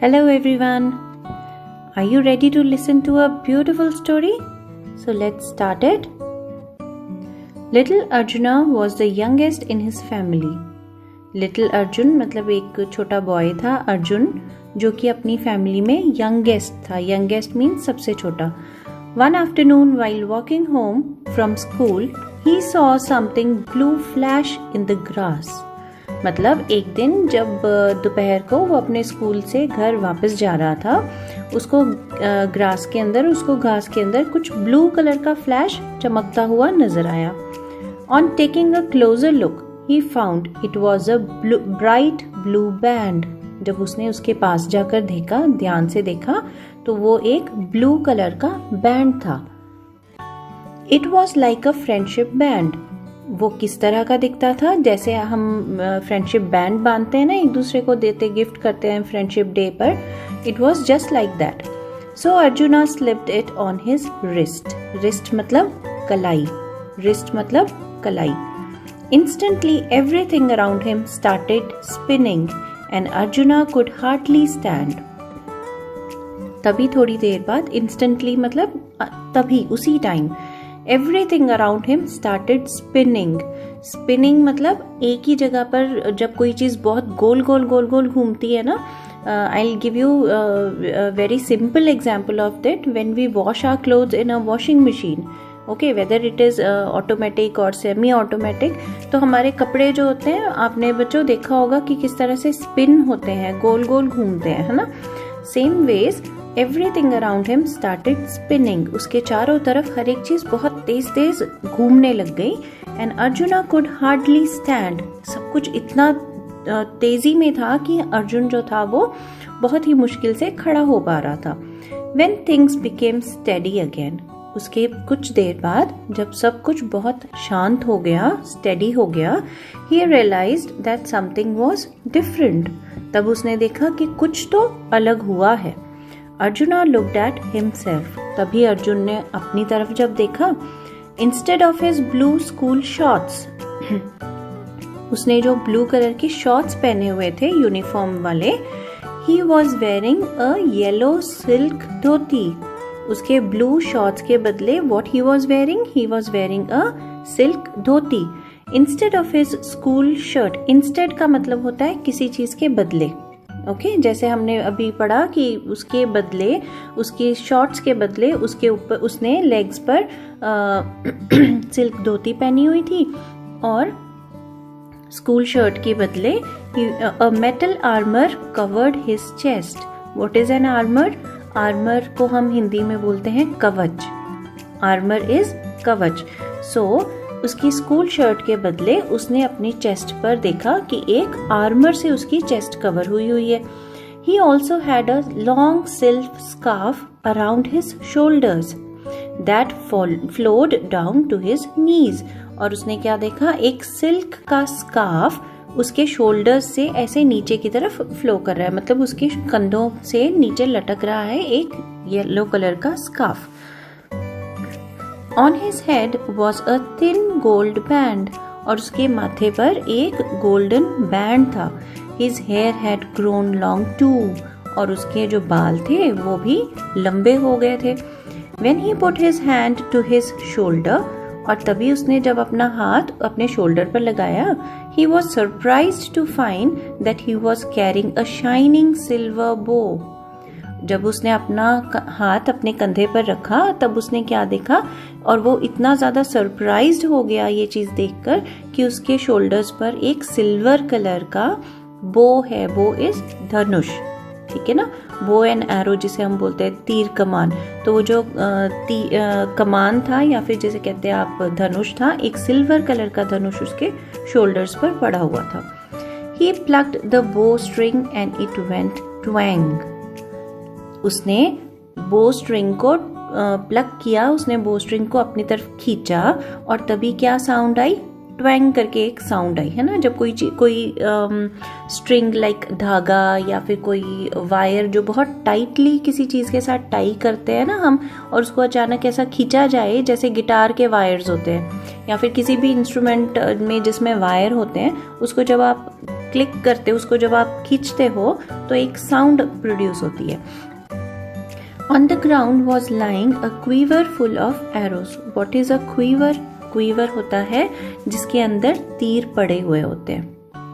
Hello everyone. Are you ready to listen to a beautiful story? So let's start it. Little Arjuna was the youngest in his family. Little Arjun मतलब एक छोटा boy था अर्जुन जो कि अपनी family में youngest था. Youngest means सबसे छोटा. One afternoon while walking home from school, he saw something blue flash in the grass. मतलब एक दिन जब दोपहर को वो अपने स्कूल से घर वापस जा रहा था, उसको घास के अंदर कुछ ब्लू कलर का फ्लैश चमकता हुआ नजर आया. On taking a closer look, he found it was a bright blue band. जब उसने उसके पास जाकर देखा, ध्यान से देखा, तो वो एक ब्लू कलर का बैंड था. It was like a friendship band. वो किस तरह का दिखता था? जैसे हम फ्रेंडशिप बैंड बांधते हैं ना, एक दूसरे को देते, गिफ्ट करते हैं फ्रेंडशिप डे पर. It was just like that. So arjuna slipped it on his wrist. Wrist मतलब कलाई. रिस्ट मतलब कलाई. Instantly everything around him started spinning and Arjuna could hardly stand. तभी थोड़ी देर बाद, instantly मतलब तभी, उसी time, everything around him started spinning. Spinning मतलब एक ही जगह पर जब कोई चीज़ बहुत गोल गोल गोल गोल घूमती है ना. I'll give you a very simple example of that. When we wash our clothes in a washing machine, okay, whether it is automatic or semi automatic, तो हमारे कपड़े जो होते हैं, आपने बच्चों देखा होगा कि किस तरह से स्पिन होते हैं, गोल गोल घूमते हैं, है ना. Same ways everything around him started spinning. उसके चारों तरफ हर एक चीज बहुत तेज तेज घूमने लग गई. And arjuna could hardly stand. सब कुछ इतना तेजी में था कि अर्जुन जो था वो बहुत ही मुश्किल से खड़ा हो पा रहा था. When things became steady again. उसके कुछ देर बाद जब सब कुछ बहुत शांत हो गया, स्टेडी हो गया, he realized that something was different. तब उसने देखा कि कुछ तो अलग हुआ है. Arjuna looked at himself. तभी अर्जुन ने अपनी तरफ जब देखा, instead of his blue school shorts, उसने जो ब्लू कलर की शॉर्ट्स पहने हुए थे यूनिफॉर्म वाले, he was wearing a yellow silk dhoti. उसके ब्लू शॉर्ट्स के बदले what he was wearing a silk dhoti instead of his school shirt. instead का मतलब होता है किसी चीज के बदले. ओके, जैसे हमने अभी पढ़ा कि उसके बदले, उसकी शॉर्ट्स के बदले उसके ऊपर उसने लेग्स पर सिल्क धोती पहनी हुई थी, और स्कूल शर्ट के बदले a metal armor covered his chest. what is an armor? Armour को हम हिंदी में बोलते हैं कवच. आर्मर इज कवच. सो उसकी स्कूल शर्ट के बदले उसने अपनी चेस्ट पर देखा कि एक आर्मर से उसकी चेस्ट कवर हुई है. He also had a long silk scarf around his shoulders that flowed down to his knees. और उसने क्या देखा? एक सिल्क का स्कार्फ उसके शोल्डर्स से ऐसे नीचे की तरफ फ्लो कर रहा है, मतलब उसके कंधों से नीचे लटक रहा है एक येलो कलर का scarf. On his head was a thin gold band. और उसके माथे पर एक गोल्डन बैंड था. His hair had grown long too. और उसके जो बाल थे वो भी लंबे हो गए थे. When he put his hand to his shoulder, और तभी उसने जब अपना हाथ अपने शोल्डर पर लगाया, he was surprised to find that he was carrying a shining silver bow. जब उसने अपना हाथ अपने कंधे पर रखा, तब उसने क्या देखा, और वो इतना ज्यादा सरप्राइज्ड हो गया ये चीज देखकर कि उसके शोल्डर्स पर एक सिल्वर कलर का बो है. बो इज धनुष, ठीक है ना. बो एंड एरो जिसे हम बोलते हैं तीर कमान. तो वो जो कमान था, या फिर जैसे कहते हैं आप धनुष था, एक सिल्वर कलर का धनुष उसके शोल्डर्स पर पड़ा हुआ था. He plucked the bow string and it went twang. उसने बो स्ट्रिंग को प्लग किया, उसने बो स्ट्रिंग को अपनी तरफ खींचा, और तभी क्या साउंड आई? ट्वैंग करके एक साउंड आई, है ना. जब कोई स्ट्रिंग लाइक धागा या फिर कोई वायर जो बहुत टाइटली किसी चीज के साथ टाई करते हैं ना हम, और उसको अचानक ऐसा खींचा जाए, जैसे गिटार के वायर्स होते हैं या फिर किसी भी इंस्ट्रूमेंट में जिसमें वायर होते हैं, उसको जब आप क्लिक करते हो, उसको जब आप खींचते हो तो एक साउंड प्रोड्यूस होती है। On the ground was lying a quiver full of arrows. What is a quiver? Quiver होता है जिसके अंदर तीर पड़े हुए होते हैं,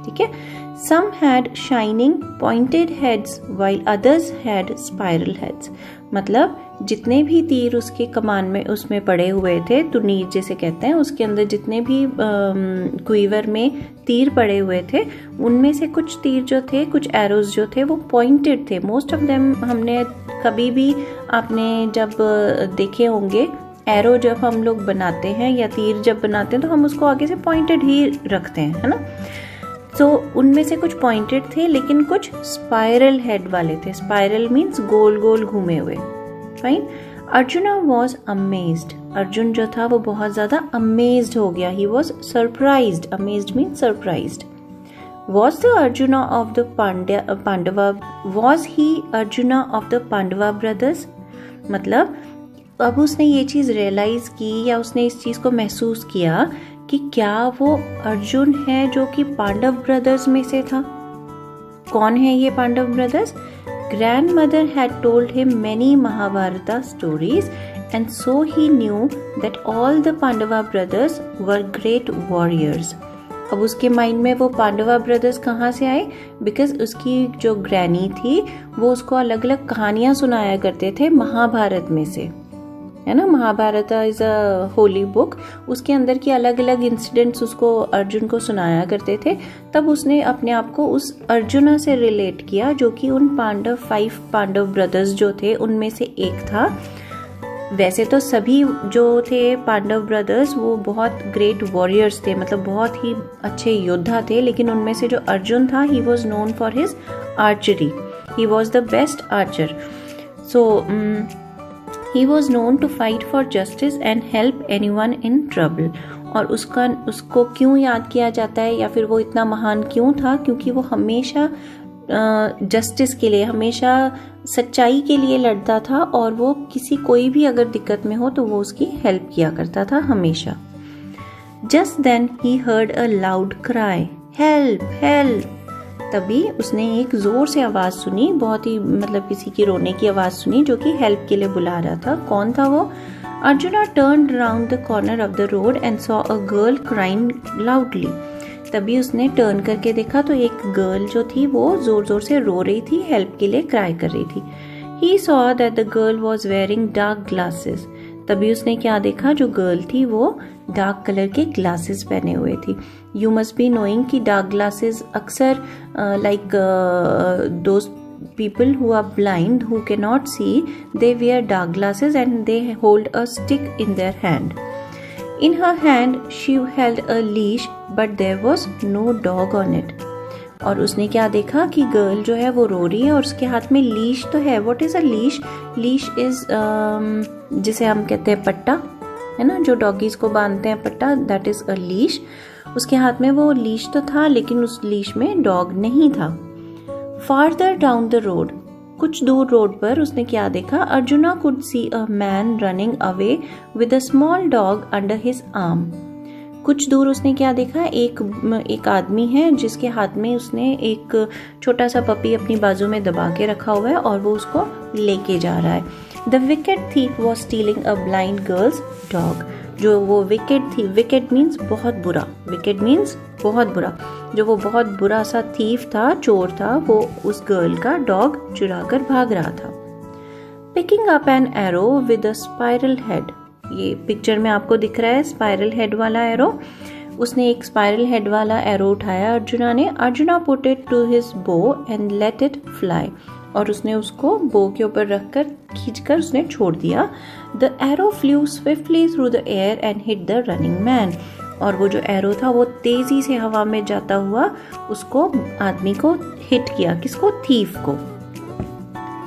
ठीक है। Some had shining pointed heads while others had spiral heads. मतलब जितने भी तीर उसके कमान में उसमें पड़े हुए थे, तुनीर जैसे कहते हैं, उसके अंदर जितने भी क्वीवर में तीर पड़े हुए थे, उनमें से कुछ तीर जो थे, कुछ एरोज जो थे वो पॉइंटेड थे। मोस्ट ऑफ देम हमने कभी भी आपने जब देखे होंगे, एरो जब हम लोग बनाते हैं या तीर जब बनाते हैं तो हम उसको आगे से पॉइंटेड ही रखते हैं, है ना। तो उनमें से कुछ पॉइंटेड थे लेकिन कुछ स्पाइरल हेड वाले थे। स्पाइरल मीन्स गोल गोल घूमे हुए, fine. Arjuna was amazed. Arjun जो था वो बहुत ज्यादा अमेज्ड हो गया। He was surprised. Amazed means surprised. Was the Arjuna of the Pandava? Was he Arjuna of the Pandava brothers? मतलब अब उसने ये चीज रियलाइज की या उसने इस चीज को महसूस किया कि क्या वो अर्जुन है जो कि पांडव ब्रदर्स में से था। कौन है ये Pandava brothers? Grandmother had told him many Mahabharata stories, and so he knew that all the Pandava brothers were great warriors. अब उसके माइंड में वो पांडवा ब्रदर्स कहाँ से आए? बिकॉज उसकी जो ग्रैनी थी वो उसको अलग अलग कहानियां सुनाया करते थे महाभारत में से, है ना। Mahabharata is a holy book, उसके अंदर की अलग अलग इंसिडेंट्स उसको अर्जुन को सुनाया करते थे। तब उसने अपने आप को उस अर्जुना से रिलेट किया जो कि उन 5 पांडव ब्रदर्स जो थे उनमें से एक था। वैसे तो सभी जो थे पांडव ब्रदर्स वो बहुत ग्रेट वॉरियर्स थे, मतलब बहुत ही अच्छे योद्धा थे, लेकिन उनमें से जो अर्जुन था, he was known for his archery. He was the best archer. So he was known to fight for justice and help anyone in trouble. और उसको क्यों याद किया जाता है या फिर वो इतना महान क्यों था? क्योंकि वो हमेशा जस्टिस के लिए, हमेशा सच्चाई के लिए लड़ता था और वो कोई भी अगर दिक्कत में हो तो वो उसकी हेल्प किया करता था हमेशा। Just then he heard a loud cry, help help. तभी उसने एक जोर से आवाज सुनी, बहुत ही मतलब किसी की रोने की आवाज सुनी जो कि हेल्प के लिए बुला रहा था। कौन था वो? Arjuna turned round the corner of the road and saw a girl crying loudly. तभी उसने टर्न करके देखा तो एक गर्ल जो थी वो जोर जोर से रो रही थी, हेल्प के लिए क्राई कर रही थी। He saw that the girl was wearing dark glasses. तभी उसने क्या देखा? जो गर्ल थी वो डार्क कलर के ग्लासेस पहने हुए थी। यू मस्ट बी नोइंग कि डार्क ग्लासेस अक्सर like those people who are blind, who cannot see, they wear dark glasses and they hold a stick in their hand. In her hand she held a leash but there was no dog on it. और उसने क्या देखा कि girl जो है वो रो रही है और उसके हाथ में लीश तो है। What is a leash? Leash is जिसे हम कहते हैं पट्टा, है ना, जो डॉगीज को बांधते हैं पट्टा, that is a leash. उसके हाथ में वो लीश तो था लेकिन उस लीश में डॉग नहीं था। Farther down the road, कुछ दूर रोड पर उसने क्या देखा? Arjuna could see a man running away with a small dog under his arm. कुछ दूर उसने क्या देखा? एक आदमी है जिसके हाथ में उसने एक छोटा सा पपी अपनी बाजू में दबा के रखा हुआ है और वो उसको लेके जा रहा है। The wicked thief was stealing a blind girl's dog. जो वो विकेट थी, विकेट मीन्स बहुत बुरा, विकेट मीन्स बहुत बुरा, जो वो बहुत बुरा सा थीफ था, चोर था, वो उस गर्ल का डॉग चुरा कर भाग रहा था। Picking up an arrow with a spiral head, ये पिक्चर में आपको दिख रहा है स्पाइरल हेड वाला एरो। उसने एक स्पाइरल हेड वाला एरो उठाया अर्जुना ने। Arjuna put it to his bow and let it fly, और उसने उसको बो के ऊपर रखकर खींचकर उसने छोड़ दिया। The arrow flu swiftly through the air and hit the running man, और वो जो एरो था वो तेजी से हवा में जाता हुआ उसको आदमी को हिट किया। किसको? थीफ को।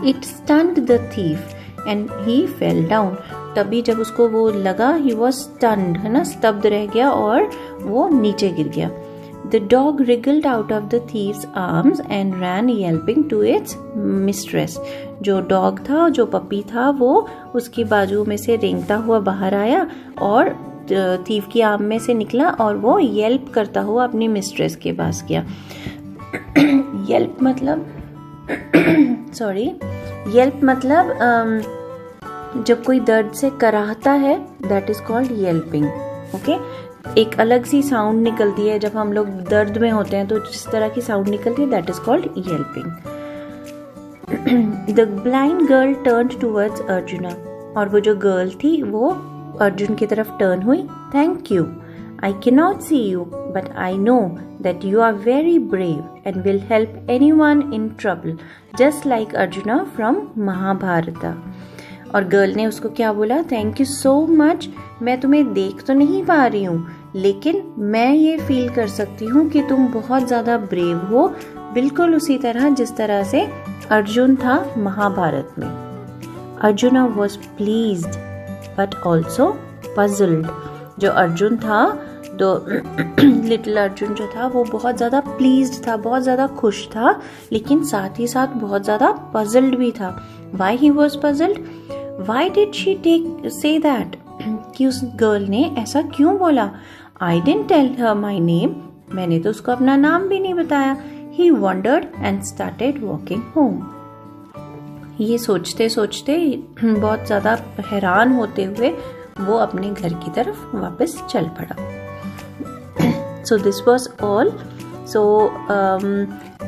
It stunned the thief and he fell down. तभी जब उसको वो लगा, ही वॉज स्टन्ड, है ना, स्तब्ध रह गया और वो नीचे गिर गया। The dog wriggled out of the thief's arms and ran yelping to its mistress. जो डॉग था, जो पपी था, वो उसकी बाजू में से रेंगता हुआ बाहर आया और थीफ की आर्म में से निकला और वो येल्प करता हुआ अपनी मिस्ट्रेस के पास गया। येल्प मतलब सॉरी, येल्प मतलब जब कोई दर्द से कराहता है, that is called yelping. Okay, एक अलग सी साउंड निकलती है जब हम लोग दर्द में होते हैं, तो जिस तरह की साउंड निकलती है that is called yelping. The blind girl turned towards arjuna, और वो जो गर्ल थी वो अर्जुन की तरफ टर्न हुई। Thank you, I can not see you but I know that you are very brave and will help anyone in trouble just like Arjuna from Mahabharata. और girl ने उसको क्या बोला, थैंक यू सो मच, मैं तुम्हें देख तो नहीं पा रही हूँ लेकिन मैं ये फील कर सकती हूँ कि तुम बहुत ज़्यादा ब्रेव हो, बिल्कुल उसी तरह जिस तरह से अर्जुन था महाभारत में। Arjuna was pleased but also puzzled. जो अर्जुन था, तो लिटिल अर्जुन जो था वो बहुत ज़्यादा प्लीज्ड था, बहुत ज़्यादा खुश था, लेकिन साथ ही साथ बहुत ज़्यादा पजल्ड भी था। Why he was puzzled, why did she say that, कि उस गर्ल ने ऐसा क्यों बोला। I didn't tell her my name, मैंने तो उसको अपना नाम भी नहीं बताया। He wondered and started walking home. ये सोचते सोचते बहुत ज़्यादा हैरान होते हुए वो अपने घर की तरफ वापस चल पड़ा। So this was all. So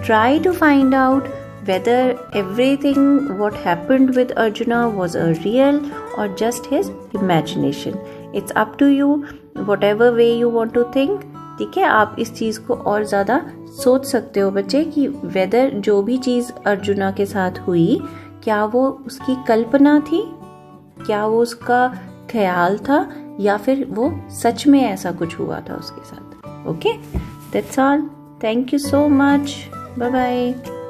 try to find out whether everything what happened with Arjuna was a real or just his imagination. It's up to you, whatever way you want to think. ठीक है, आप इस चीज़ को और ज़्यादा सोच सकते हो बच्चे कि वेदर जो भी चीज़ अर्जुना के साथ हुई, क्या वो उसकी कल्पना थी, क्या वो उसका ख्याल था, या फिर वो सच में ऐसा कुछ हुआ था उसके साथ। Okay, that's all. Thank you so much. Bye bye.